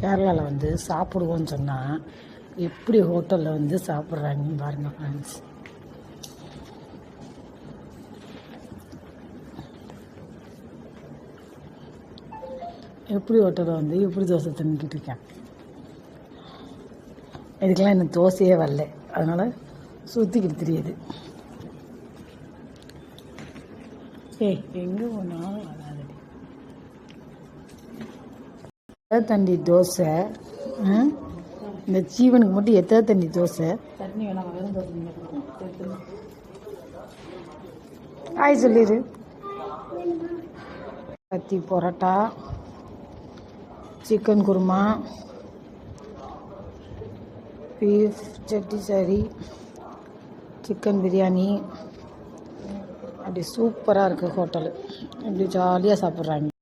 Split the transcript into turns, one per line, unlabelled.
கேரளாவில் வந்து சாப்பிடுவோன்னு சொன்னால் எப்படி ஹோட்டலில் வந்து சாப்பிட்றாங்கன்னு பாருங்கள் ஃப்ரெண்ட்ஸ். எப்படி ஹோட்டலில் வந்து எப்படி தோசை தின்னுக்கிட்டு இருக்கேன். இதுக்கெல்லாம் எனக்கு தோசையே வரல, அதனால் சுற்றிக்கிட்டு தெரியுது. எங்கே போனாலும் வராது. தண்டி தோசை, இந்த ஜீவனுக்கு மட்டும் எத்தனை தண்ணி தோசை. சட்னி வேணாம், வெறும் தோசை. ஆய் சொல்லிடு. கத்தி பரோட்டா, சிக்கன் குருமா, பீஃப் சட்டி, சிக்கன் பிரியாணி, அப்படி சூப்பராக இருக்குது ஹோட்டலு. இப்படி ஜாலியாக சாப்பிட்றாங்க.